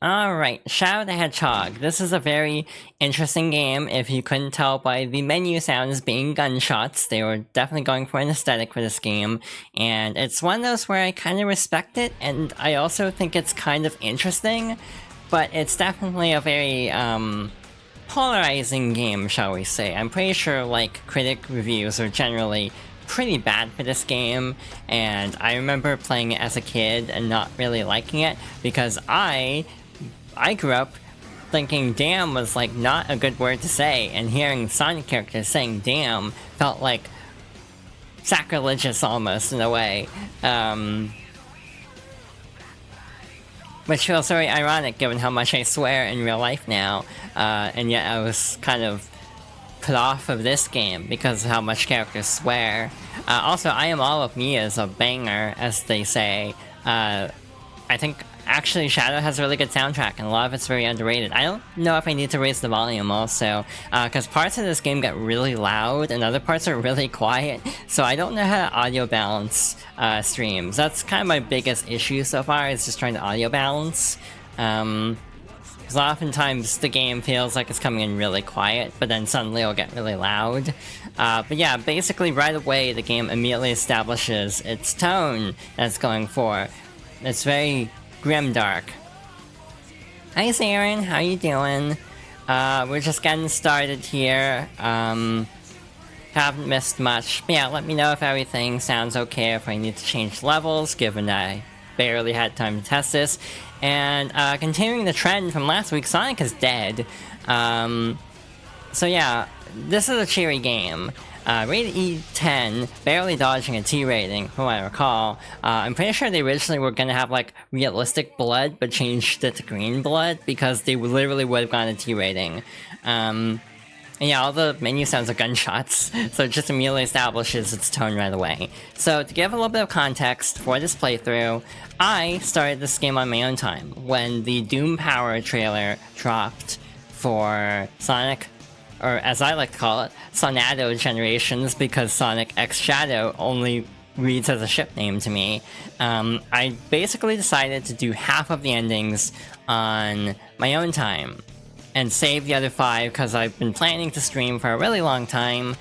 Alright, Shadow the Hedgehog. This is a very interesting game. If you couldn't tell by the menu sounds being gunshots, they were definitely going for an aesthetic for this game. And it's one of those where I kind of respect it, and I also think it's kind of interesting, but it's definitely a very, polarizing game, shall we say. I'm pretty sure, like, critic reviews are generally pretty bad for this game, and I remember playing it as a kid and not really liking it, because I grew up thinking damn was like not a good word to say, and hearing Sonic characters saying damn felt like sacrilegious almost in a way. Which feels very ironic given how much I swear in real life now, and yet I was kind of put off of this game because of how much characters swear. Also, I Am All of Me is a banger, as they say. I think actually Shadow has a really good soundtrack, and a lot of it's very underrated. I don't know if I need to raise the volume also, because parts of this game get really loud and other parts are really quiet, so I don't know how to audio balance streams. That's kind of my biggest issue so far, is just trying to audio balance. Because oftentimes the game feels like it's coming in really quiet, but then suddenly it'll get really loud. But yeah, basically right away the game immediately establishes its tone that it's going for. It's very grimdark. Hi Saren, how you doing? We're just getting started here. Haven't missed much. But yeah, let me know if everything sounds okay, if I need to change levels, given that I barely had time to test this. And continuing the trend from last week, Sonic is dead. So yeah, this is a cheery game. Rated E10, barely dodging a T rating, from what I recall. I'm pretty sure they originally were gonna have like realistic blood, but changed it to green blood because they literally would have gotten a T rating. And yeah, all the menu sounds are gunshots, so it just immediately establishes its tone right away. So to give a little bit of context for this playthrough, I started this game on my own time when the Doom Power trailer dropped for Sonic, or as I like to call it, Sonado Generations, because Sonic X Shadow only reads as a ship name to me. I basically decided to do half of the endings on my own time and save the other 5 because I've been planning to stream for a really long time,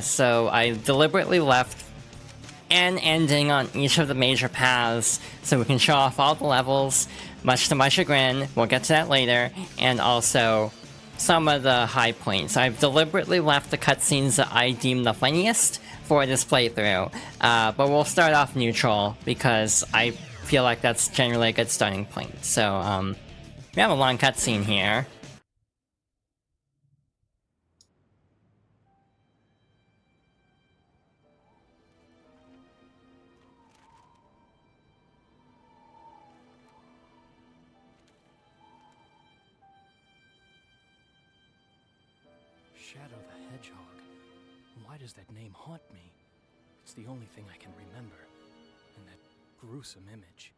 so I deliberately left an ending on each of the major paths so we can show off all the levels, much to my chagrin. We'll get to that later, and also some of the high points. I've deliberately left the cutscenes that I deem the funniest for this playthrough, but we'll start off neutral because I feel like that's generally a good starting point. So, we have a long cutscene here. Shadow the Hedgehog. Why does that name haunt me? It's the only thing I can remember. And that gruesome image.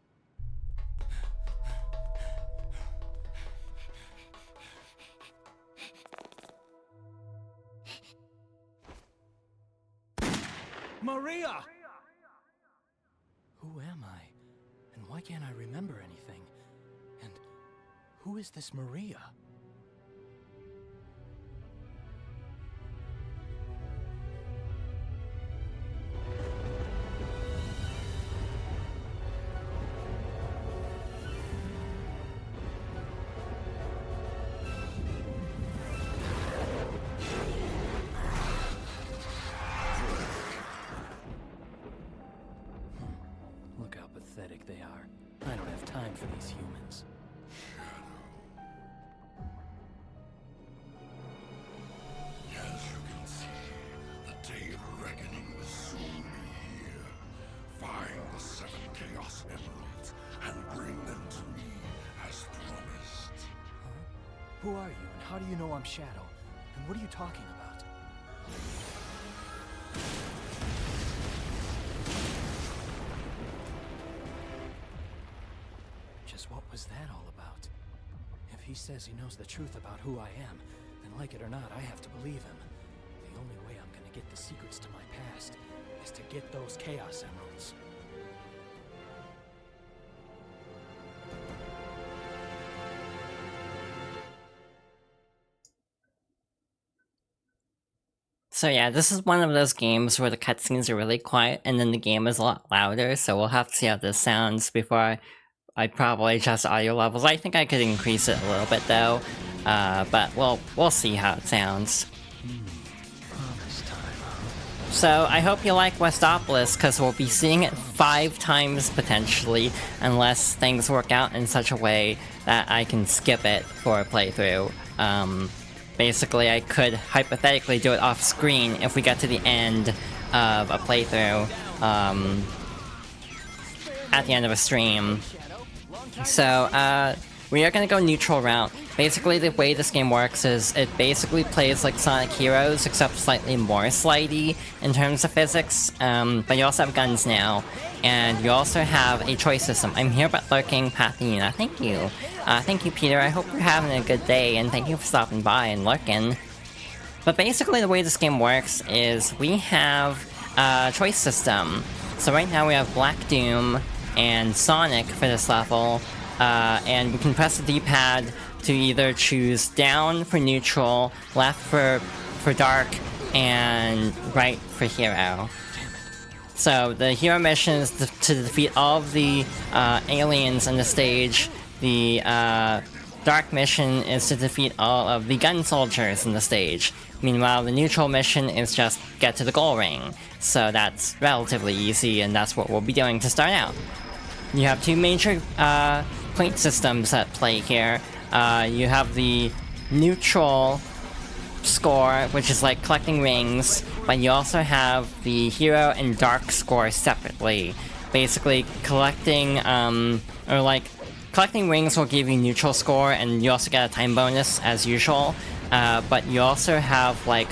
Maria! Who am I? And why can't I remember anything? And who is this Maria? Look how pathetic they are. I don't have time for these humans. As you can see, the day of reckoning will soon be here. Find the 7 Chaos Emeralds and bring them to me as promised. Huh? Who are you, and how do you know I'm Shadow? And what are you talking about? Just what was that all about? If he says he knows the truth about who I am, then like it or not, I have to believe him. The only way I'm gonna get the secrets to my past is to get those Chaos Emeralds. So yeah, this is one of those games where the cutscenes are really quiet and then the game is a lot louder, so we'll have to see how this sounds before I probably adjust audio levels. I think I could increase it a little bit though, but we'll see how it sounds. So I hope you like Westopolis, because we'll be seeing it 5 times potentially, unless things work out in such a way that I can skip it for a playthrough. Basically, I could hypothetically do it off screen if we get to the end of a playthrough, at the end of a stream. So, we are gonna go neutral route. Basically, the way this game works is it basically plays like Sonic Heroes, except slightly more slidey in terms of physics, but you also have guns now, and you also have a choice system. I'm here but lurking, Pat the Yuna. Thank you. Thank you, Peter. I hope you're having a good day, and thank you for stopping by and lurking. But basically, the way this game works is we have a choice system. So right now we have Black Doom and Sonic for this level, and we can press the D-pad to either choose down for neutral, left for dark, and right for hero. So the hero mission is to defeat all of the aliens on the stage. The dark mission is to defeat all of the gun soldiers in the stage. Meanwhile, the neutral mission is just get to the goal ring. So that's relatively easy, and that's what we'll be doing to start out. You have 2 major point systems at play here. You have the neutral score, which is like collecting rings, but you also have the hero and dark score separately. Basically, collecting rings will give you neutral score, and you also get a time bonus as usual. But you also have like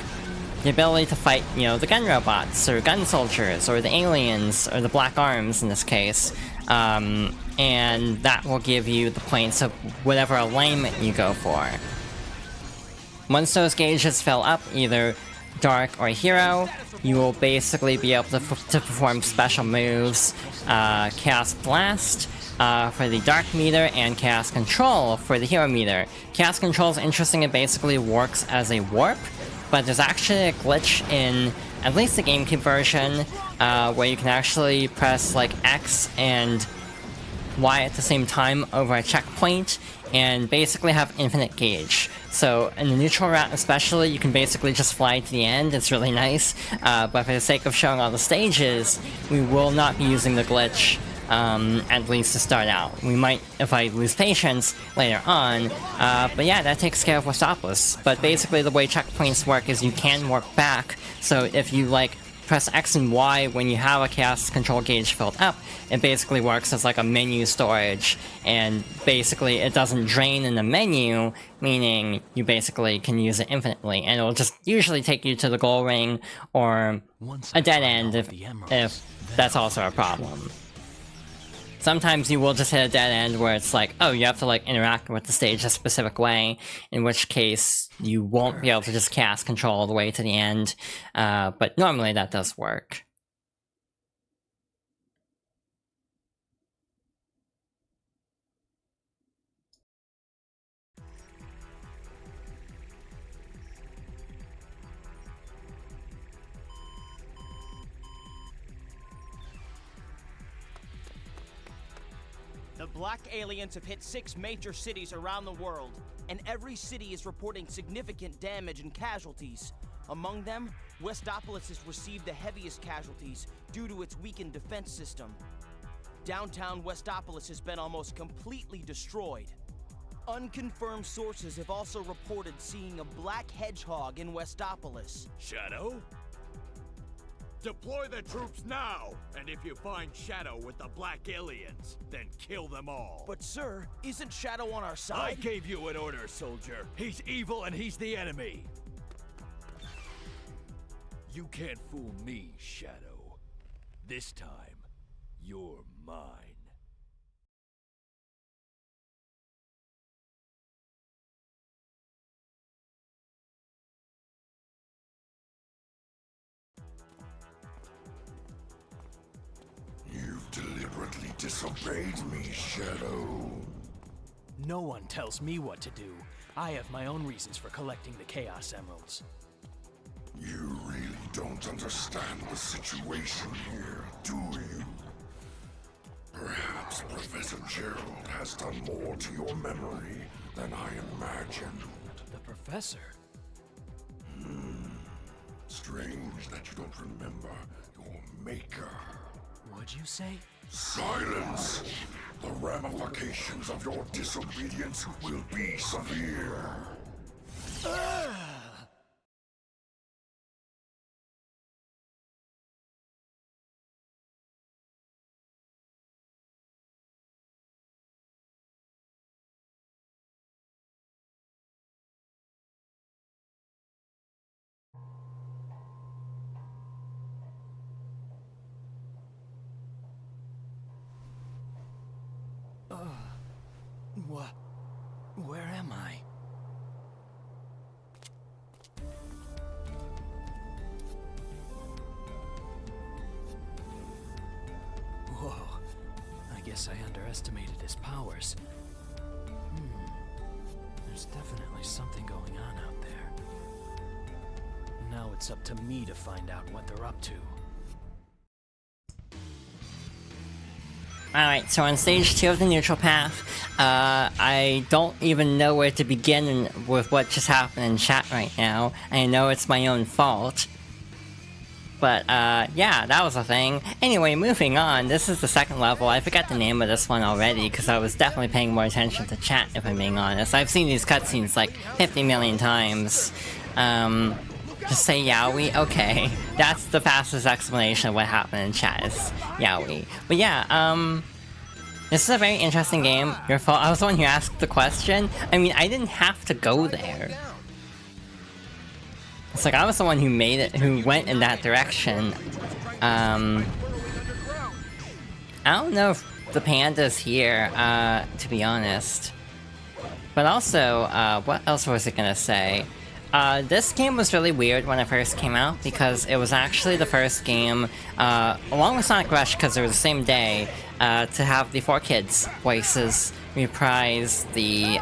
the ability to fight, you know, the gun robots or gun soldiers or the aliens or the black arms in this case. And that will give you the points of whatever alignment you go for. Once those gauges fill up, either dark or hero, you will basically be able to perform special moves. Chaos Blast for the dark meter, and Chaos Control for the hero meter. Chaos Control is interesting, it basically works as a warp, but there's actually a glitch in at least the GameCube version, where you can actually press like X and Y at the same time over a checkpoint, and basically have infinite gauge. So in the neutral route especially, you can basically just fly to the end, it's really nice, but for the sake of showing all the stages, we will not be using the glitch, at least to start out. We might, if I lose patience, later on, but yeah, that takes care of Westopolis. But basically the way checkpoints work is you can work back, so if you like press X and Y when you have a Chaos Control gauge filled up, it basically works as like a menu storage, and basically it doesn't drain in the menu, meaning you basically can use it infinitely, and it'll just usually take you to the goal ring or a dead end if that's also a problem. Sometimes you will just hit a dead end where it's like, oh, you have to like interact with the stage a specific way, in which case you won't be able to just cast control all the way to the end, but normally that does work. The black aliens have hit 6 major cities around the world, and every city is reporting significant damage and casualties. Among them, Westopolis has received the heaviest casualties due to its weakened defense system. Downtown Westopolis has been almost completely destroyed. Unconfirmed sources have also reported seeing a black hedgehog in Westopolis. Shadow? Deploy the troops now! And if you find Shadow with the black aliens, then kill them all. But sir, isn't Shadow on our I side? gave you an order, soldier. He's evil and he's the enemy. You can't fool me, Shadow. This time, you're mine. You've deliberately disobeyed me, Shadow. No one tells me what to do. I have my own reasons for collecting the Chaos Emeralds. You really don't understand the situation here, do you? Perhaps Professor Gerald has done more to your memory than I imagined. The professor? Strange that you don't remember your maker. What'd you say? Silence! The ramifications of your disobedience will be severe. Where am I? Whoa. I guess I underestimated his powers. There's definitely something going on out there. Now it's up to me to find out what they're up to. Alright, so on stage 2 of the neutral path, I don't even know where to begin with what just happened in chat right now. I know it's my own fault. But, yeah, that was a thing. Anyway, moving on, this is the second level. I forgot the name of this one already, because I was definitely paying more attention to chat, if I'm being honest. I've seen these cutscenes like 50 million times. Just say Yowie? Okay. That's the fastest explanation of what happened in chat is Yowie. But yeah, this is a very interesting game. Your fault. I was the one who asked the question. I mean, I didn't have to go there. It's like I was the one who made it, who went in that direction. I don't know if the panda's here, to be honest. But also, what else was it gonna say? This game was really weird when it first came out because it was actually the first game, along with Sonic Rush, because they were the same day, to have the 4Kids voices reprise the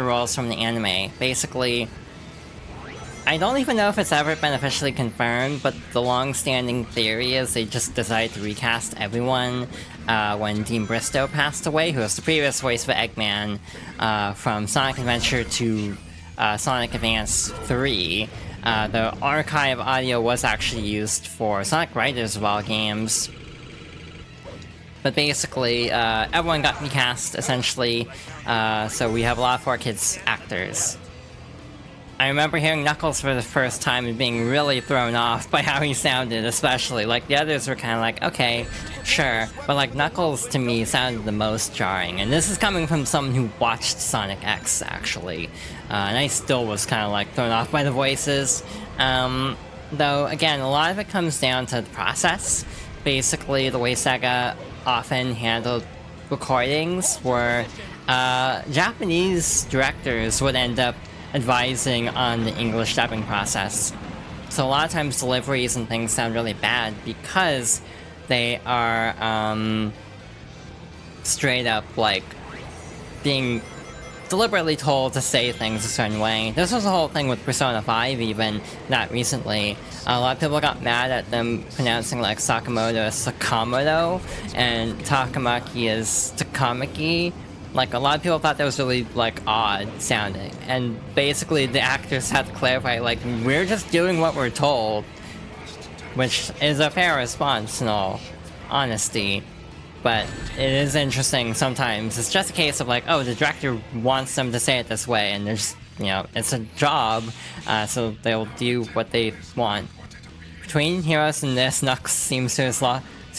roles from the anime. Basically, I don't even know if it's ever been officially confirmed, but the long-standing theory is they just decided to recast everyone when Dean Bristow passed away, who was the previous voice for Eggman from Sonic Adventure to Sonic Advance 3. The archive audio was actually used for Sonic Riders of all games. But basically, everyone got recast, essentially, so we have a lot of 4Kids actors. I remember hearing Knuckles for the first time and being really thrown off by how he sounded, especially. Like, the others were kind of like, okay, sure. But, like, Knuckles, to me, sounded the most jarring. And this is coming from someone who watched Sonic X, actually. And I still was kind of, like, thrown off by the voices. Though, again, a lot of it comes down to the process. Basically, the way Sega often handled recordings were Japanese directors would end up advising on the English dubbing process. So a lot of times deliveries and things sound really bad because they are straight up like being deliberately told to say things a certain way. This was the whole thing with Persona 5 even, not recently. A lot of people got mad at them pronouncing like Sakamoto as Sakamoto and Takamaki as Takamaki. Like, a lot of people thought that was really, like, odd sounding. And basically, the actors had to clarify, like, we're just doing what we're told. Which is a fair response, in all honesty. But it is interesting sometimes. It's just a case of, like, oh, the director wants them to say it this way, and there's, you know, it's a job, so they'll do what they want. Between Heroes and this, Nux seems to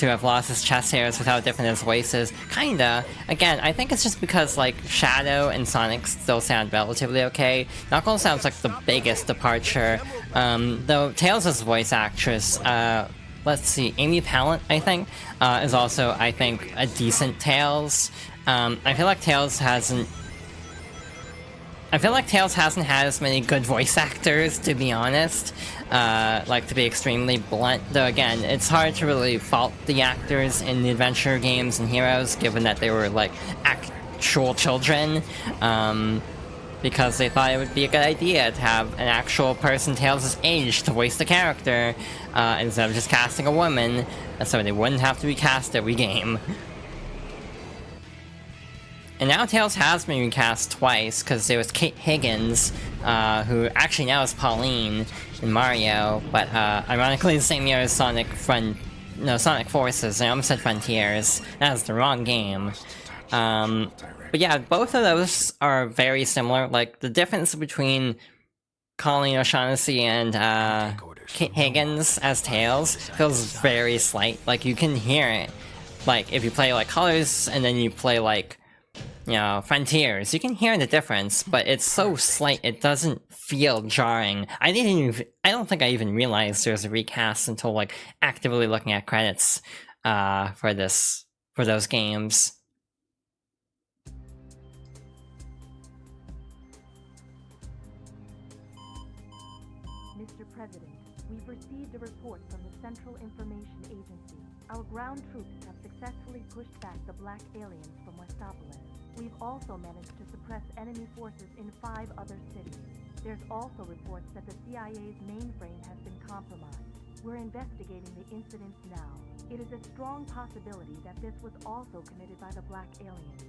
have lost his chest hairs with how different his voice is. Kinda. Again, I think it's just because, like, Shadow and Sonic still sound relatively okay. Knuckles sounds like the biggest departure. Though Tails' voice actress, let's see, Amy Pallant, I think, is also, I think, a decent Tails. I feel like Tails hasn't had as many good voice actors, to be honest. Like, to be extremely blunt. Though, again, it's hard to really fault the actors in the adventure games and Heroes, given that they were, like, actual children. because they thought it would be a good idea to have an actual person Tails' age to voice the character, instead of just casting a woman, so they wouldn't have to recast every game. And now Tails has been recast twice, because there was Kate Higgins, who actually now is Pauline in Mario, but ironically the same year as Sonic Forces. I almost said Frontiers. That was the wrong game. But yeah, both of those are very similar. Like, the difference between Colleen O'Shaughnessy and Kate Higgins as Tails feels very slight. Like, you can hear it. Like, if you play, like, Colors, and then you play, like, you know, Frontiers, you can hear the difference, but it's so slight, it doesn't feel jarring. I don't think I even realized there was a recast until, like, actively looking at credits, for those games. Mr. President, we've received a report from the Central Information Agency. Our ground troops have successfully pushed back the black aliens from Westopolis. We've also managed to suppress enemy forces in 5 other cities. There's also reports that the CIA's mainframe has been compromised. We're investigating the incidents now. It is a strong possibility that this was also committed by the black aliens.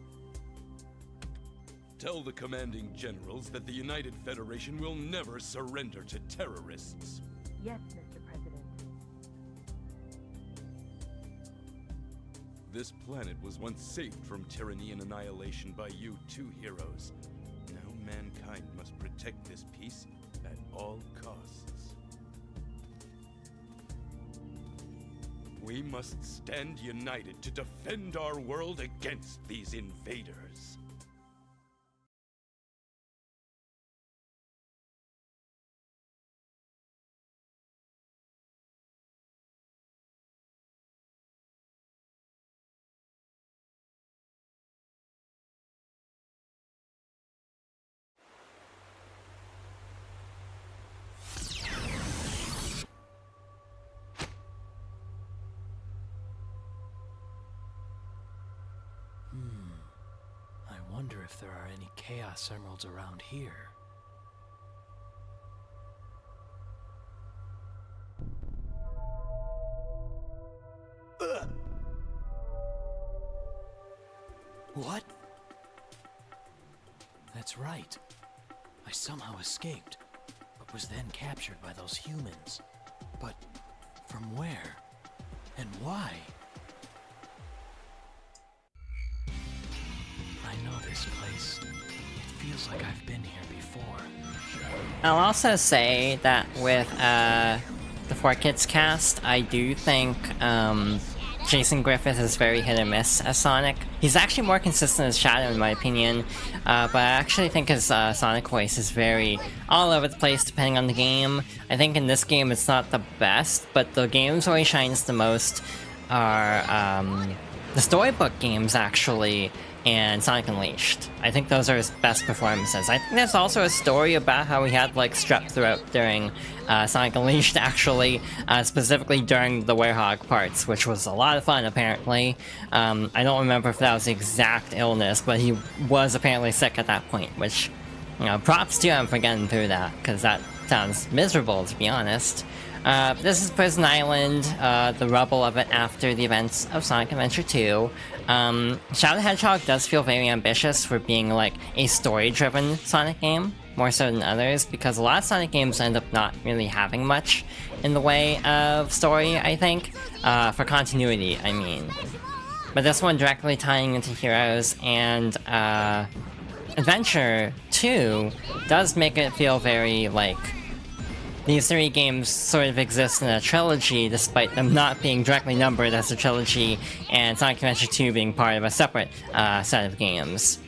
Tell the commanding generals that the United Federation will never surrender to terrorists. Yes, Mr. President. This planet was once saved from tyranny and annihilation by you 2 heroes. Now mankind must protect this peace at all costs. We must stand united to defend our world against these invaders. I wonder if there are any Chaos Emeralds around here. What? That's right. I somehow escaped, but was then captured by those humans. But from where? And why? I know this place. It feels like I've been here before. I'll also say that with the 4Kids cast, I do think Jason Griffith is very hit or miss as Sonic. He's actually more consistent as Shadow in my opinion, but I actually think his Sonic voice is very all over the place depending on the game. I think in this game it's not the best, but the games where he shines the most are the storybook games actually, and Sonic Unleashed. I think those are his best performances. I think there's also a story about how he had like strep throat during Sonic Unleashed actually, specifically during the Werehog parts, which was a lot of fun apparently. I don't remember if that was the exact illness, but he was apparently sick at that point, which, you know, props to him for getting through that, because that sounds miserable to be honest. This is Prison Island, the rubble of it after the events of Sonic Adventure 2. Shadow the Hedgehog does feel very ambitious for being like a story-driven Sonic game, more so than others, because a lot of Sonic games end up not really having much in the way of story, I think, for continuity, I mean. But this one directly tying into Heroes and Adventure 2 does make it feel very like these 3 games sort of exist in a trilogy despite them not being directly numbered as a trilogy, and Sonic Adventure 2 being part of a separate set of games.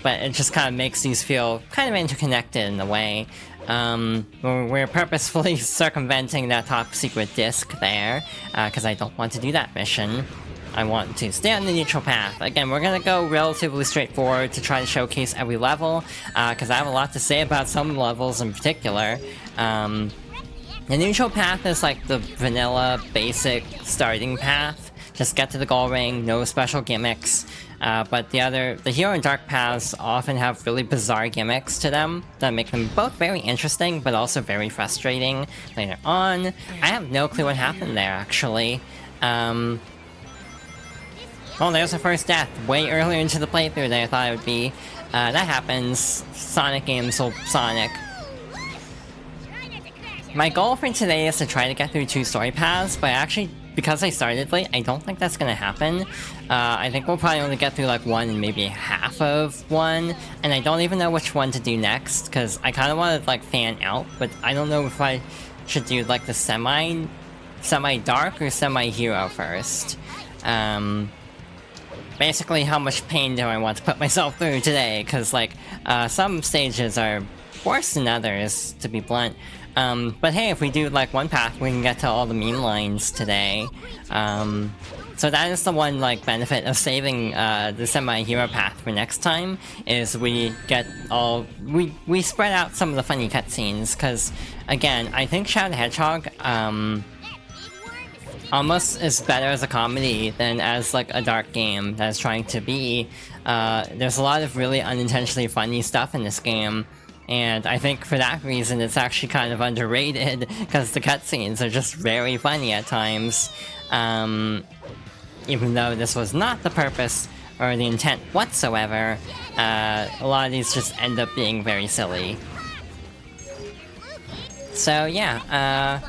But it just kind of makes these feel kind of interconnected in a way. We're purposefully circumventing that top secret disc there, because I don't want to do that mission. I want to stay on the neutral path. Again, we're gonna go relatively straightforward to try to showcase every level, because I have a lot to say about some levels in particular. The neutral path is like the vanilla, basic starting path. Just get to the goal ring, no special gimmicks. But the Hero and Dark paths often have really bizarre gimmicks to them that make them both very interesting, but also very frustrating later on. I have no clue what happened there, actually. Well, there's the first death, way earlier into the playthrough than I thought it would be. That happens. Sonic games will Sonic. My goal for today is to try to get through 2 story paths, but actually, because I started late, I don't think that's gonna happen. I think we'll probably only get through like 1 and maybe half of 1, and I don't even know which one to do next, because I kind of want to like fan out, but I don't know if I should do like the semi-dark or semi-hero first. Basically, how much pain do I want to put myself through today? Because, like, some stages are worse than others, to be blunt. But hey, if we do, like, one path, we can get to all the meme lines today. So that is the one, like, benefit of saving the semi-hero path for next time, is we get all... We spread out some of the funny cutscenes, because, again, I think Shadow the Hedgehog, almost is better as a comedy than as like a dark game that is trying to be. There's a lot of really unintentionally funny stuff in this game, and I think for that reason it's actually kind of underrated, because the cutscenes are just very funny at times. Even though this was not the purpose or the intent whatsoever, a lot of these just end up being very silly. So yeah,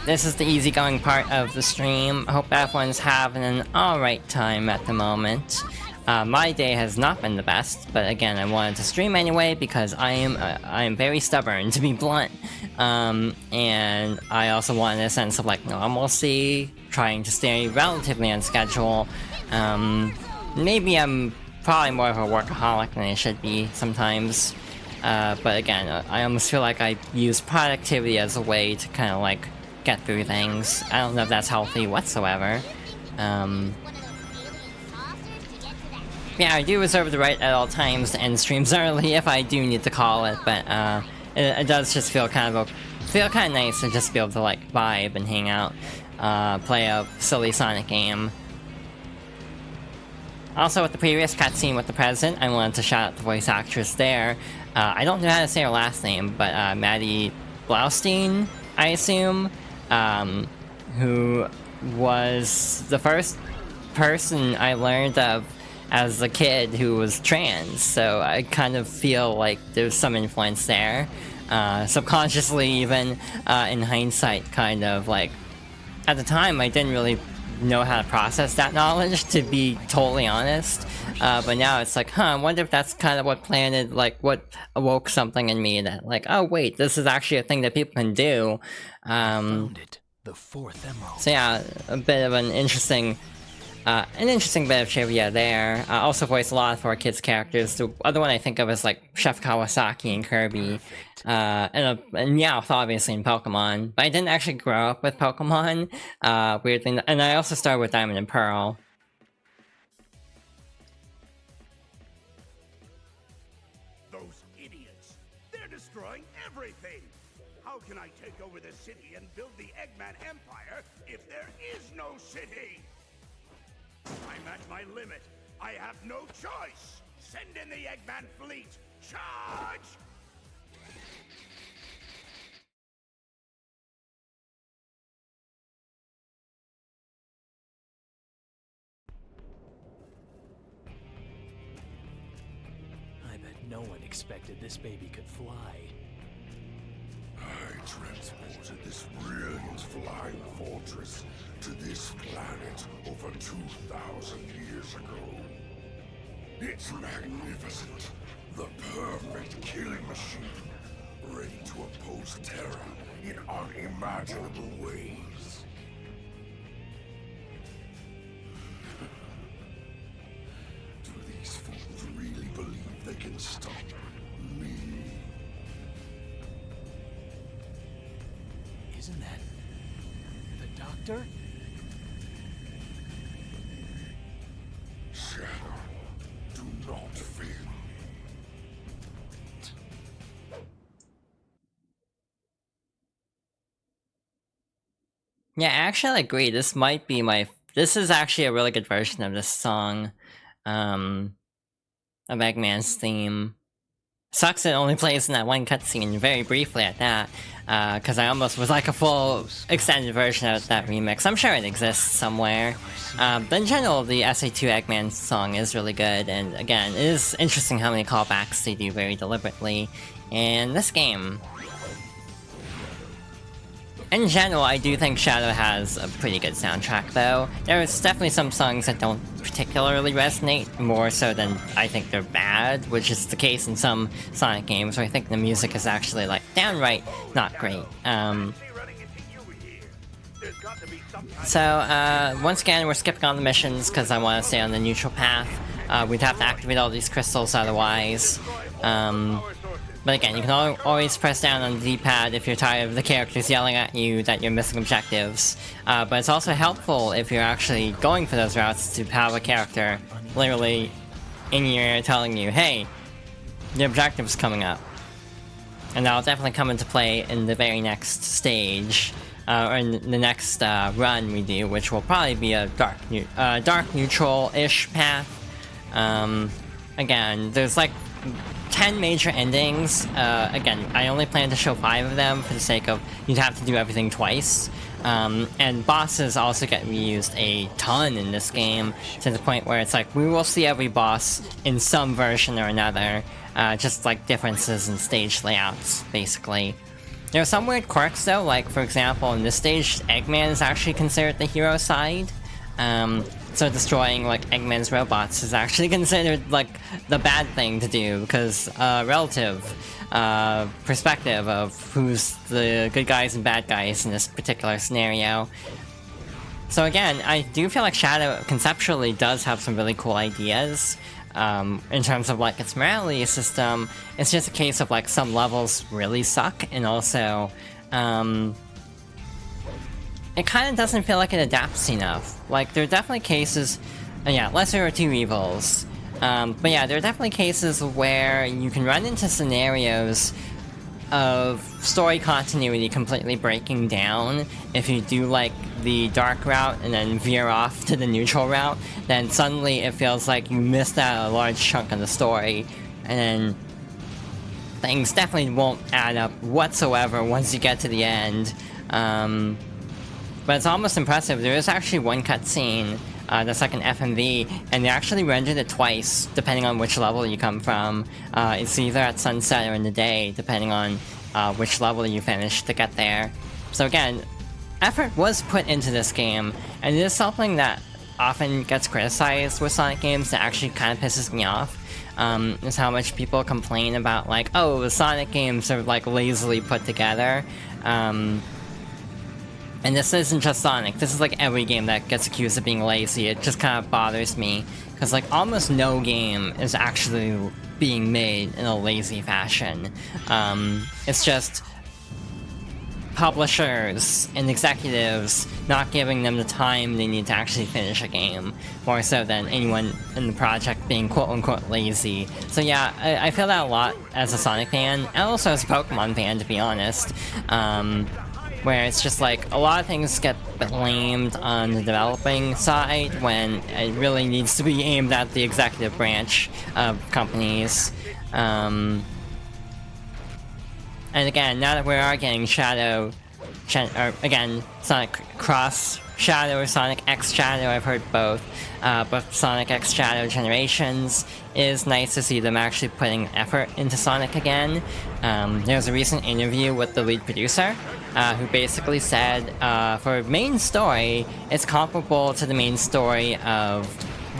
this is the easygoing part of the stream. I hope everyone's having an alright time at the moment. My day has not been the best, but again, I wanted to stream anyway because I am very stubborn, to be blunt. And I also wanted a sense of like normalcy, trying to stay relatively on schedule. Maybe I'm probably more of a workaholic than I should be sometimes. But again, I almost feel like I use productivity as a way to kind of like get through things. I don't know if that's healthy whatsoever. Yeah, I do reserve the right at all times to end streams early if I do need to call it, but it does just feel kind of nice to just be able to like vibe and hang out, play a silly Sonic game. Also, with the previous cutscene with the president, I wanted to shout out the voice actress there. I don't know how to say her last name, but Maddie Blaustein, I assume, who was the first person I learned of as a kid who was trans, so I kind of feel like there's some influence there. Subconsciously even, in hindsight, kind of like... At the time, I didn't really know how to process that knowledge, to be totally honest. But now it's like, I wonder if that's kind of what planted, like, what awoke something in me that, like, oh wait, this is actually a thing that people can do. Found it. The 4th emerald. So yeah, a bit of an interesting bit of trivia there. I also voiced a lot of our kids' characters. The other one I think of is like Chef Kawasaki and Kirby, and Meowth obviously in Pokemon. But I didn't actually grow up with Pokemon, weird thing. And I also started with Diamond and Pearl. Those idiots! They're destroying everything! How can I take over the city and build the Eggman Empire if there is no city? I'm at my limit. I have no choice. Send in the Eggman fleet. Charge! I bet no one expected this baby could fly. I transported this brilliant flying fortress to this planet over 2,000 years ago. It's magnificent. The perfect killing machine. Ready to oppose terror in unimaginable ways. Do these fools really believe they can stop me? Isn't that the doctor? Shadow, do not fear me. Yeah, actually I agree. This might be this is actually a really good version of this song. of Eggman's theme. Sucks it only plays in that one cutscene, very briefly at that, because I almost was like a full extended version of that remix. I'm sure it exists somewhere. But in general, the SA2 Eggman song is really good, and again, it is interesting how many callbacks they do very deliberately in this game. In general, I do think Shadow has a pretty good soundtrack, though. There's definitely some songs that don't particularly resonate, more so than I think they're bad, which is the case in some Sonic games, where I think the music is actually, like, downright not great. So, once again, we're skipping on the missions, because I want to stay on the neutral path. We'd have to activate all these crystals otherwise. But again, you can always press down on the D-pad if you're tired of the characters yelling at you that you're missing objectives. But it's also helpful if you're actually going for those routes to have a character literally in your ear telling you, hey, the objective's coming up. And that'll definitely come into play in the very next stage, or in the next run we do, which will probably be a dark neutral-ish path. Again, there's like 10 major endings. Again, I only plan to show 5 of them for the sake of you'd have to do everything twice. And bosses also get reused a ton in this game, to the point where it's like we will see every boss in some version or another, just like differences in stage layouts, basically. There are some weird quirks though, like for example in this stage, Eggman is actually considered the hero side. So destroying, like, Eggman's robots is actually considered, like, the bad thing to do, because, relative perspective of who's the good guys and bad guys in this particular scenario. So again, I do feel like Shadow conceptually does have some really cool ideas. In terms of, like, its morality system, it's just a case of, like, some levels really suck, and also, it kind of doesn't feel like it adapts enough. Like, there are definitely cases... yeah, lesser of two evils. But yeah, there are definitely cases where you can run into scenarios of story continuity completely breaking down. If you do, like, the dark route and then veer off to the neutral route, then suddenly it feels like you missed out a large chunk of the story. And then things definitely won't add up whatsoever once you get to the end. But it's almost impressive. There is actually one cutscene that's like an FMV, and they actually rendered it twice, depending on which level you come from. It's either at sunset or in the day, depending on which level you finish to get there. So again, effort was put into this game, and it is something that often gets criticized with Sonic games that actually kind of pisses me off. Is how much people complain about, like, oh, the Sonic games are, like, lazily put together. And this isn't just Sonic, this is like every game that gets accused of being lazy. It just kind of bothers me, because like almost no game is actually being made in a lazy fashion. It's just publishers and executives not giving them the time they need to actually finish a game, more so than anyone in the project being quote-unquote lazy. So yeah, I feel that a lot as a Sonic fan, and also as a Pokemon fan, to be honest. Where it's just like, a lot of things get blamed on the developing side when it really needs to be aimed at the executive branch of companies. And again, now that we are getting Shadow, again, Sonic Cross Shadow or Sonic X Shadow, I've heard both, but Sonic X Shadow Generations, is nice to see them actually putting effort into Sonic again. There was a recent interview with the lead producer, who basically said, for main story, it's comparable to the main story of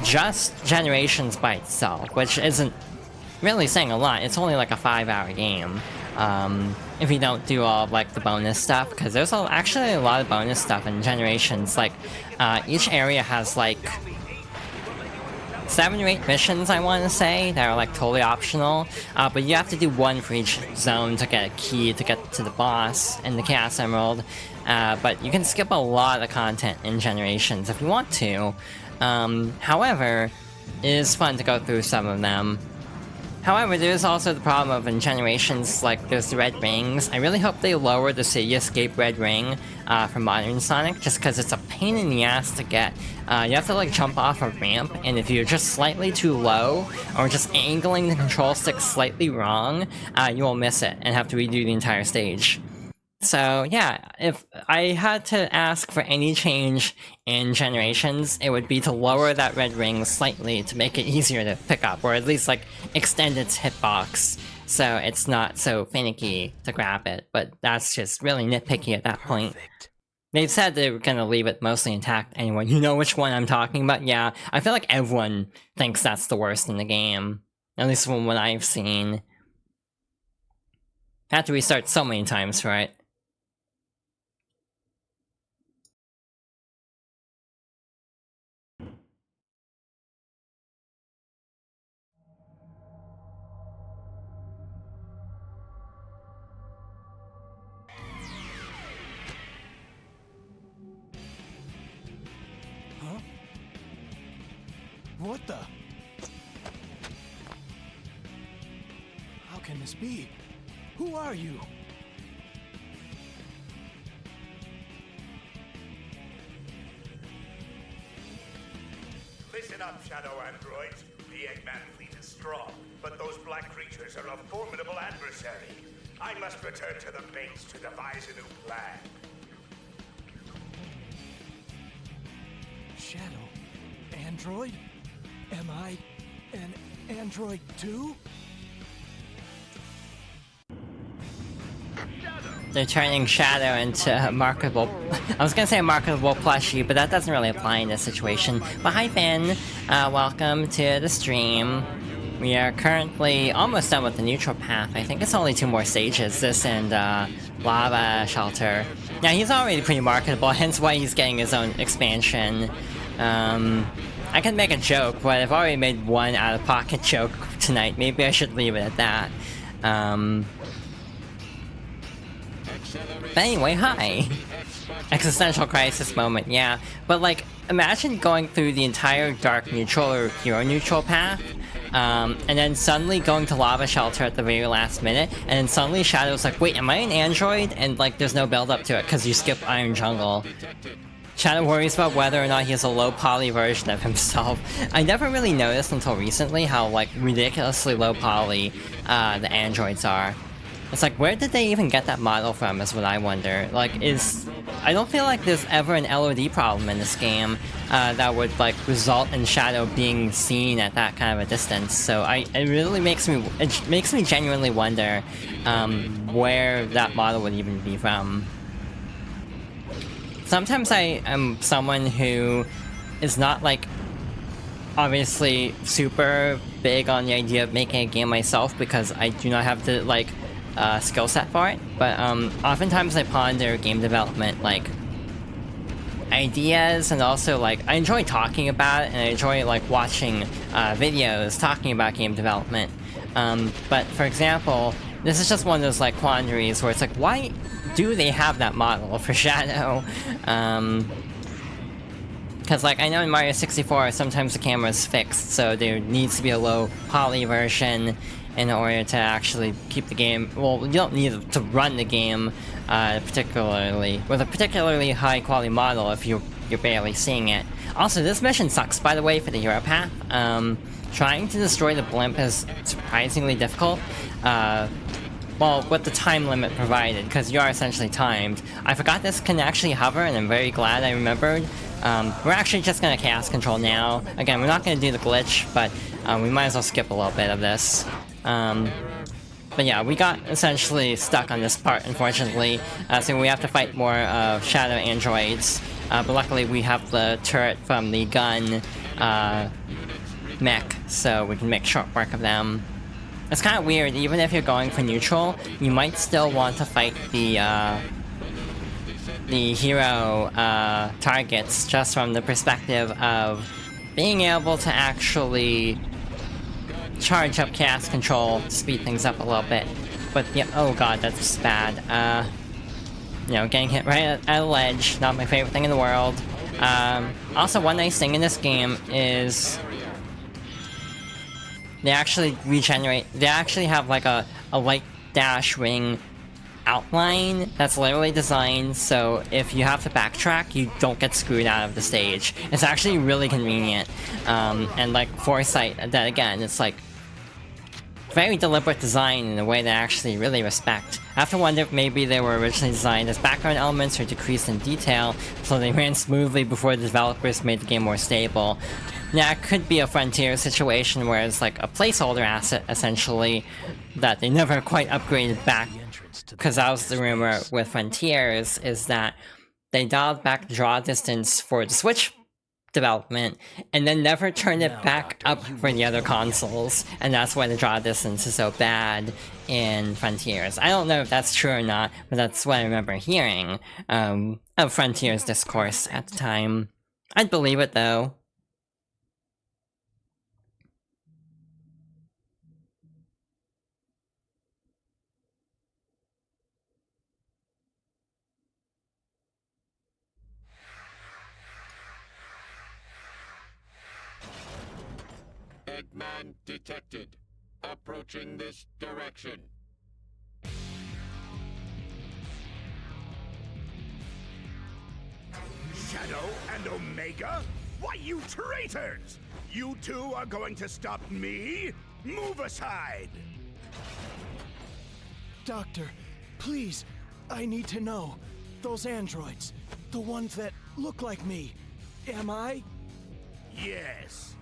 just Generations by itself, which isn't really saying a lot. It's only like a 5-hour game. If you don't do all of, like, the bonus stuff, because there's actually a lot of bonus stuff in Generations. Like, each area has, like, 7 or 8 missions, I want to say, that are, like, totally optional, but you have to do one for each zone to get a key to get to the boss and the Chaos Emerald, but you can skip a lot of content in Generations if you want to. However, it is fun to go through some of them. However, there's also the problem of in generations, like there's the red rings. I really hope they lower the City Escape red ring for modern Sonic, just because it's a pain in the ass to get. You have to like jump off a ramp, and if you're just slightly too low, or just angling the control stick slightly wrong, you will miss it and have to redo the entire stage. So yeah, if I had to ask for any change in Generations, it would be to lower that red ring slightly to make it easier to pick up, or at least like extend its hitbox so it's not so finicky to grab it, but that's just really nitpicky at that point. They said they were gonna leave it mostly intact anyway. You know which one I'm talking about? Yeah, I feel like everyone thinks that's the worst in the game, at least from what I've seen. Had to restart so many times for it. What the? How can this be? Who are you? Listen up, Shadow Androids. The Eggman fleet is strong, but those black creatures are a formidable adversary. I must return to the base to devise a new plan. Shadow? Android? Am I an android too? They're turning Shadow into a marketable... I was gonna say a marketable plushie, but that doesn't really apply in this situation. But hi Finn, welcome to the stream. We are currently almost done with the neutral path. I think it's only 2 more stages, this and Lava Shelter. Yeah, he's already pretty marketable, hence why he's getting his own expansion. I can make a joke, but I've already made one out-of-pocket joke tonight. Maybe I should leave it at that. But anyway, hi! Existential crisis moment, yeah. But like, imagine going through the entire Dark Neutral or Hero Neutral path, and then suddenly going to Lava Shelter at the very last minute, and then suddenly Shadow's like, wait, am I an android? And like, there's no build up to it, because you skip Iron Jungle. Shadow worries about whether or not he has a low poly version of himself. I never really noticed until recently how like ridiculously low poly the androids are. It's like, where did they even get that model from is what I wonder. Like, I don't feel like there's ever an LOD problem in this game that would like result in Shadow being seen at that kind of a distance. So it really makes me genuinely wonder where that model would even be from. Sometimes I am someone who is not like obviously super big on the idea of making a game myself because I do not have the like skill set for it, but oftentimes I ponder game development like ideas, and also like I enjoy talking about it and I enjoy like watching videos talking about game development. But for example, this is just one of those like quandaries where it's like, why do they have that model for Shadow? Because like I know in Mario 64 sometimes the camera is fixed, so there needs to be a low poly version in order to actually keep the game. Well, you don't need to run the game particularly with a particularly high quality model if you're barely seeing it. Also, this mission sucks, by the way, for the Hero Path. Trying to destroy the blimp is surprisingly difficult. Well, with the time limit provided, because you are essentially timed. I forgot this can actually hover, and I'm very glad I remembered. We're actually just gonna Chaos Control now. Again, we're not gonna do the glitch, but we might as well skip a little bit of this. But yeah, we got essentially stuck on this part, unfortunately, so we have to fight more Shadow Androids. But luckily we have the turret from the gun mech, so we can make short work of them. It's kind of weird, even if you're going for neutral, you might still want to fight the hero targets just from the perspective of being able to actually charge up Chaos Control to speed things up a little bit. But yeah, oh god, that's just bad. You know, getting hit right at a ledge, not my favorite thing in the world. Also, one nice thing in this game is they actually regenerate. They actually have like a light dash ring outline that's literally designed so if you have to backtrack, you don't get screwed out of the stage. It's actually really convenient. And like foresight, that again, it's like very deliberate design in a way that I actually really respect. I have to wonder if maybe they were originally designed as background elements or decreased in detail, so they ran smoothly before the developers made the game more stable. Yeah, it could be a Frontier situation where it's like a placeholder asset, essentially, that they never quite upgraded back. Because that was the rumor with Frontiers, is that they dialed back the draw distance for the Switch development, and then never turned it back up for the other consoles, and that's why the draw distance is so bad in Frontiers. I don't know if that's true or not, but that's what I remember hearing of Frontiers discourse at the time. I'd believe it though. Eggman detected. Approaching this direction. Shadow and Omega? Why, you traitors! You two are going to stop me? Move aside! Doctor, please, I need to know. Those androids, the ones that look like me, am I? Yes.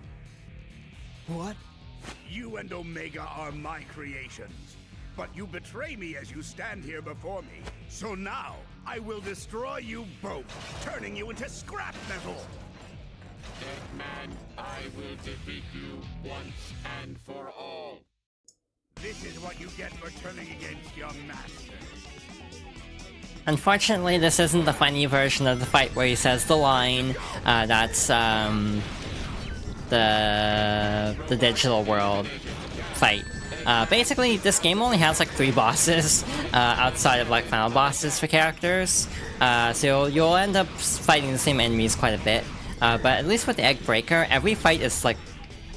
What? You and Omega are my creations. But you betray me as you stand here before me. So now, I will destroy you both, turning you into scrap metal! Eggman, I will defeat you once and for all. This is what you get for turning against your master. Unfortunately, this isn't the funny version of the fight where he says the line. That's the digital world fight. Basically, this game only has like 3 bosses outside of like final bosses for characters. So you'll end up fighting the same enemies quite a bit. But at least with the Egg Breaker, every fight is like...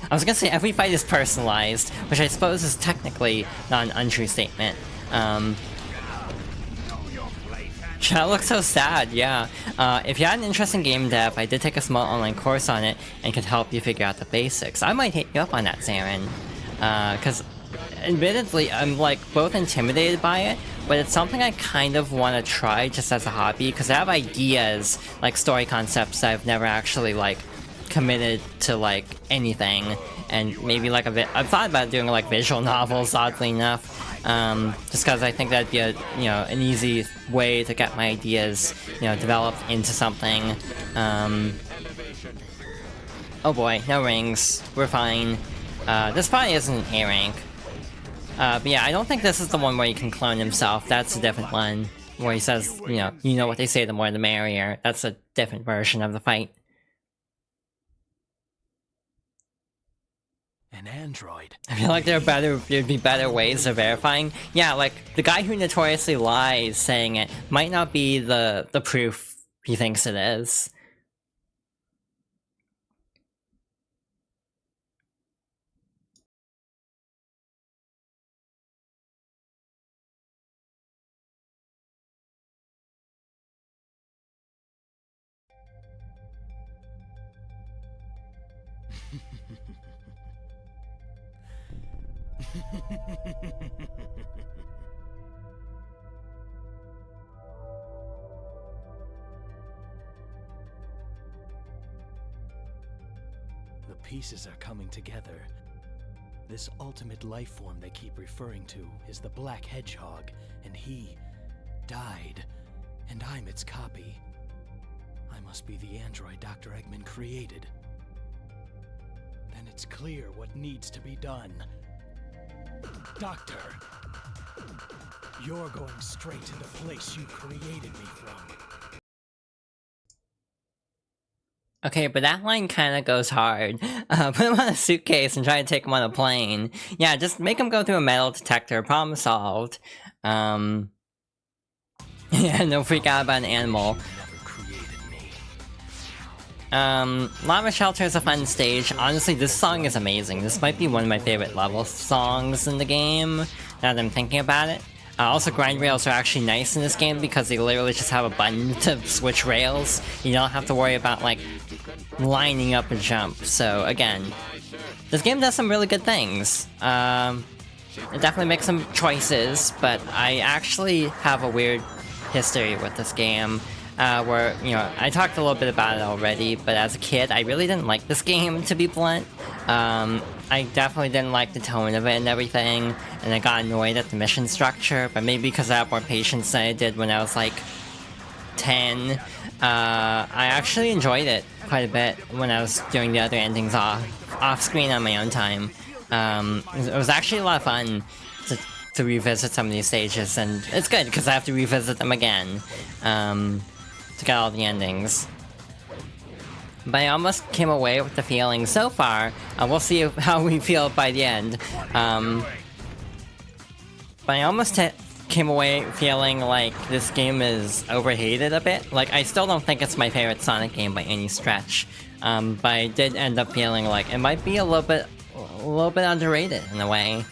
I was gonna say every fight is personalized, which I suppose is technically not an untrue statement. That looks so sad, yeah. If you had an interest in game dev, I did take a small online course on it and could help you figure out the basics. I might hit you up on that, Saren. Because admittedly, I'm like both intimidated by it, but it's something I kind of want to try just as a hobby, because I have ideas, like story concepts that I've never actually like committed to like anything, and maybe like a bit. I've thought about doing like visual novels, oddly enough, just because I think that'd be a an easy way to get my ideas developed into something. Oh boy, no rings. We're fine. This probably isn't an A rank. But yeah, I don't think this is the one where he can clone himself. That's a different one where he says, you know what they say, the more the merrier. That's a different version of the fight. An android. I feel like there'd be better ways of verifying. Yeah, like the guy who notoriously lies saying it might not be the proof he thinks it is. The pieces are coming together. This ultimate life form they keep referring to is the Black Hedgehog, and he died, and I'm its copy. I must be the android Dr. Eggman created. Then it's clear what needs to be done. Doctor, you're going straight to the place you created me from. Okay, but that line kind of goes hard. Put him on a suitcase and try to take him on a plane. Yeah, just make him go through a metal detector. Problem solved. Yeah, don't freak out about an animal. Lava Shelter is a fun stage. Honestly, this song is amazing. This might be one of my favorite level songs in the game, now that I'm thinking about it. Also, grind rails are actually nice in this game because they literally just have a button to switch rails. You don't have to worry about, like, lining up a jump. So, again, this game does some really good things. It definitely makes some choices, but I actually have a weird history with this game. Where, you know, I talked a little bit about it already, but as a kid, I really didn't like this game, to be blunt. I definitely didn't like the tone of it and everything, and I got annoyed at the mission structure, but maybe because I have more patience than I did when I was, like, 10. I actually enjoyed it quite a bit when I was doing the other endings off-screen on my own time. It was actually a lot of fun to revisit some of these stages, and it's good, because I have to revisit them again. To get all the endings. But I almost came away with the feeling so far, we'll see how we feel by the end, but I almost came away feeling like this game is overhated a bit. Like, I still don't think it's my favorite Sonic game by any stretch, but I did end up feeling like it might be a little bit underrated in a way.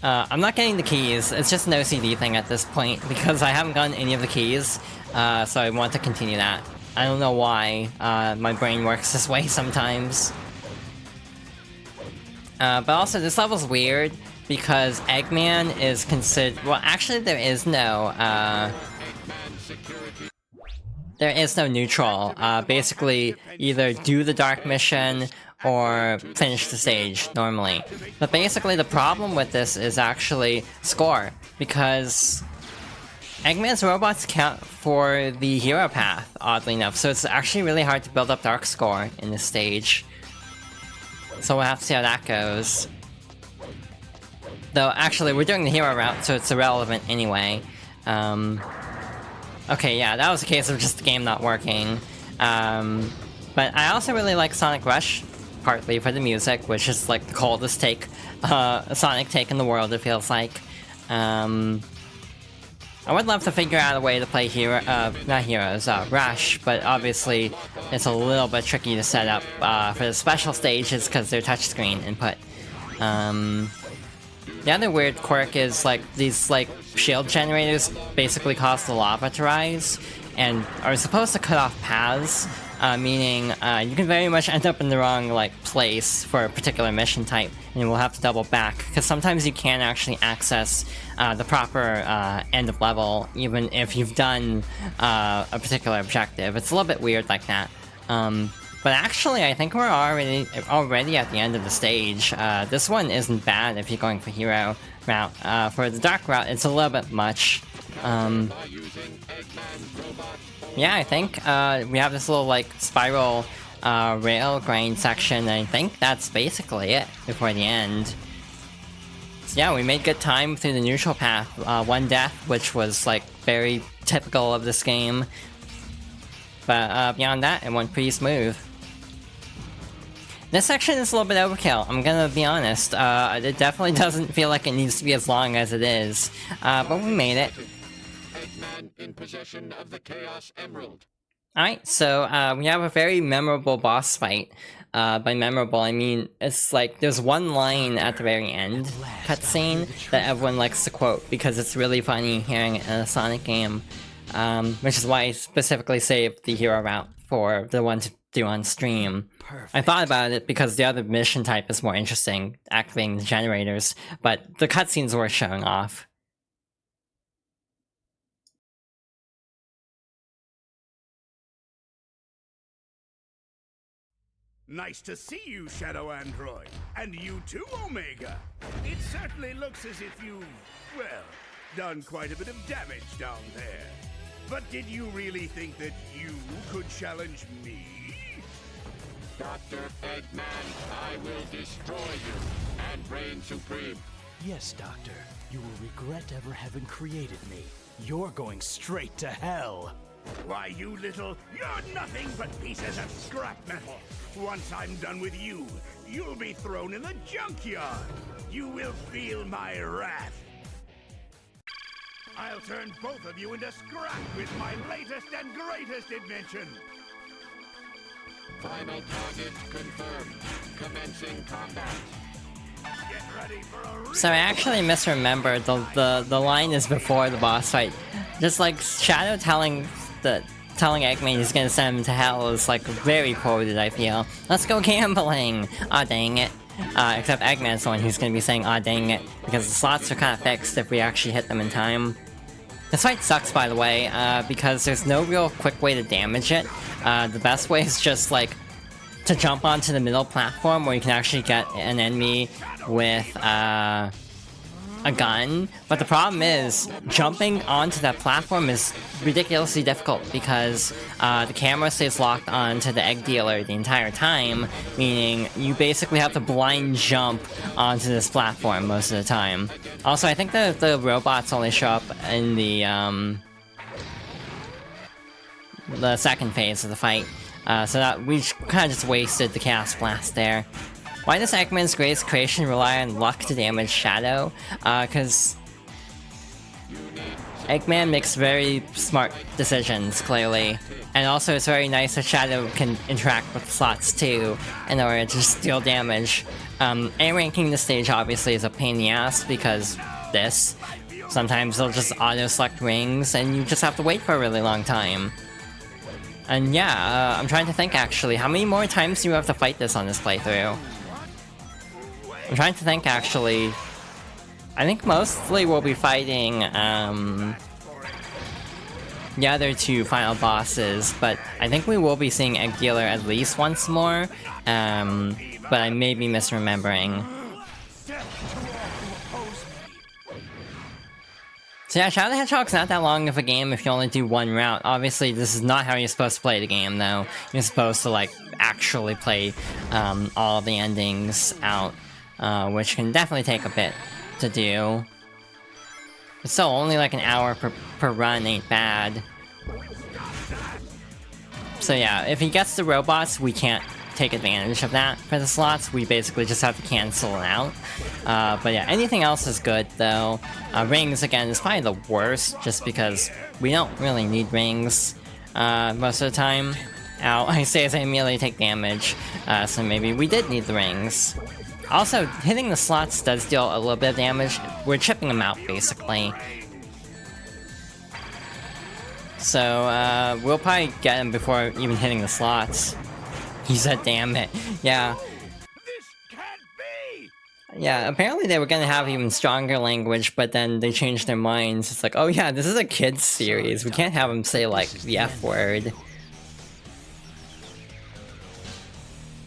I'm not getting the keys, it's just an OCD thing at this point, because I haven't gotten any of the keys, so I want to continue that. I don't know why, my brain works this way sometimes. But also, this level's weird, because Eggman is considered... Well, actually, there is no neutral. Basically, either do the dark mission, or finish the stage, normally. But basically, the problem with this is actually score, because Eggman's robots count for the hero path, oddly enough, so it's actually really hard to build up dark score in this stage. So we'll have to see how that goes. Though, actually, we're doing the hero route, so it's irrelevant anyway. Okay, yeah, that was a case of just the game not working. But I also really like Sonic Rush, partly for the music, which is like the coldest Sonic take in the world, it feels like. I would love to figure out a way to play Rush, but obviously it's a little bit tricky to set up for the special stages because they're touchscreen input. The other weird quirk is like these like shield generators basically cause the lava to rise and are supposed to cut off paths, meaning you can very much end up in the wrong like place for a particular mission type, and we'll have to double back because sometimes you can't actually access the proper end of level even if you've done a particular objective. It's a little bit weird like that. But actually, I think we're already at the end of the stage. This one isn't bad if you're going for hero route. For the dark route, it's a little bit much. Yeah, I think we have this little like spiral rail grind section, and I think that's basically it before the end. So yeah, we made good time through the neutral path. One death, which was like very typical of this game. But beyond that, it went pretty smooth. This section is a little bit overkill, I'm gonna be honest. It definitely doesn't feel like it needs to be as long as it is. But we made it. In possession of the Chaos Emerald. Alright, so we have a very memorable boss fight. By memorable, I mean, it's like, there's one line at the very end cutscene that everyone likes to quote because it's really funny hearing it in a Sonic game. Which is why I specifically saved the hero route for the one to do on stream. Perfect. I thought about it because the other mission type is more interesting, activating the generators, but the cutscenes were showing off. Nice to see you, Shadow Android. And you too, Omega. It certainly looks as if you've, well, done quite a bit of damage down there. But did you really think that you could challenge me? Dr. Eggman, I will destroy you and reign supreme. Yes, Doctor. You will regret ever having created me. You're going straight to hell. Why, you're nothing but pieces of scrap metal. Once I'm done with you, you'll be thrown in the junkyard. You will feel my wrath. I'll turn both of you into scrap with my latest and greatest invention. Final target confirmed. Commencing combat. Get ready for a So I actually misremembered the line is before the boss fight. Just like Shadow telling Eggman he's gonna send him to hell is like very quoted, I feel. Let's go gambling! Aw dang it. Except Eggman's the one who's gonna be saying aw dang it, because the slots are kinda fixed if we actually hit them in time. This fight sucks, by the way, because there's no real quick way to damage it. The best way is just like to jump onto the middle platform where you can actually get an enemy with a gun, but the problem is jumping onto that platform is ridiculously difficult because the camera stays locked onto the egg dealer the entire time, meaning you basically have to blind jump onto this platform most of the time. Also, I think the robots only show up in the second phase of the fight, so that we kind of just wasted the Chaos Blast there. Why does Eggman's greatest creation rely on luck to damage Shadow? Because Eggman makes very smart decisions, clearly. And also it's very nice that Shadow can interact with the slots too, in order to just deal damage. A-ranking the stage obviously is a pain in the ass because this. Sometimes they'll just auto-select rings and you just have to wait for a really long time. And yeah, I'm trying to think actually, how many more times do you have to fight this on this playthrough? I'm trying to think actually. I think mostly we'll be fighting the other two final bosses, but I think we will be seeing Egg Dealer at least once more, but I may be misremembering. So yeah, Shadow the Hedgehog's not that long of a game if you only do one route. Obviously, this is not how you're supposed to play the game, though. You're supposed to, like, actually play all of the endings out, which can definitely take a bit to do. But still, only like an hour per run ain't bad. So yeah, if he gets the robots, we can't take advantage of that for the slots. We basically just have to cancel it out. But yeah, anything else is good though. Rings, again, is probably the worst, just because we don't really need rings most of the time. Ow, I say as I immediately take damage, so maybe we did need the rings. Also, hitting the slots does deal a little bit of damage. We're chipping them out, basically. So, we'll probably get him before even hitting the slots. He said, damn it. Yeah. This can't be! Yeah, apparently they were gonna have even stronger language, but then they changed their minds. It's like, oh yeah, this is a kids series. We can't have him say, like, the F word.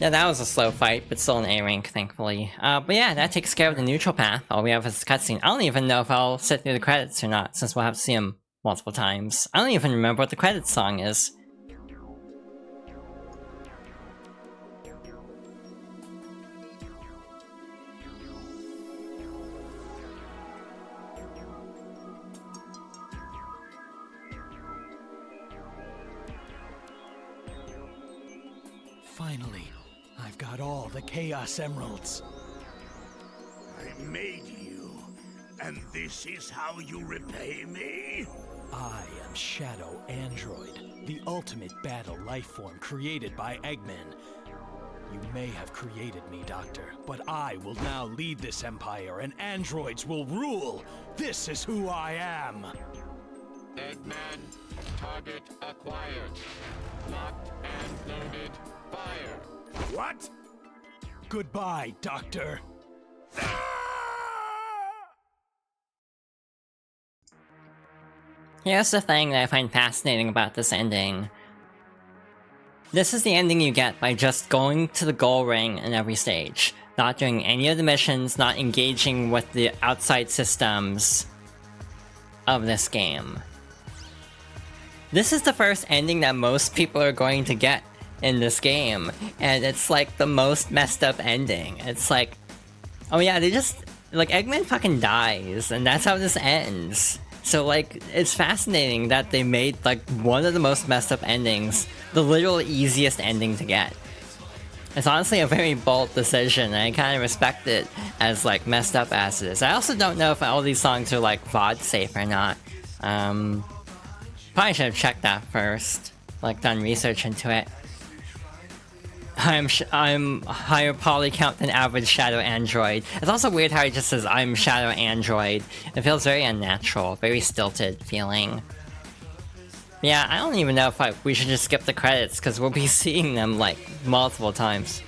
Yeah, that was a slow fight, but still an A rank, thankfully. But yeah, that takes care of the neutral path. All we have is a cutscene. I don't even know if I'll sit through the credits or not, since we'll have to see them multiple times. I don't even remember what the credits song is. Finally, I've got all the Chaos Emeralds. I made you, and this is how you repay me? I am Shadow Android, the ultimate battle life form created by Eggman. You may have created me, Doctor, but I will now lead this empire and androids will rule. This is who I am. Eggman, target acquired. Locked and loaded. Fire. What? Goodbye, Doctor. Here's the thing that I find fascinating about this ending. This is the ending you get by just going to the goal ring in every stage, not doing any of the missions, not engaging with the outside systems of this game. This is the first ending that most people are going to get in this game, and it's like the most messed up ending. It's like, oh yeah, they just, like, Eggman fucking dies, and that's how this ends. So like, it's fascinating that they made like one of the most messed up endings the literal easiest ending to get. It's honestly a very bold decision, and I kind of respect it as like messed up as it is. I also don't know if all these songs are like VOD safe or not. Probably should have checked that first, like done research into it. I'm higher poly count than average Shadow Android. It's also weird how he just says I'm Shadow Android. It feels very unnatural, very stilted feeling. Yeah, I don't even know if we should just skip the credits because we'll be seeing them like multiple times.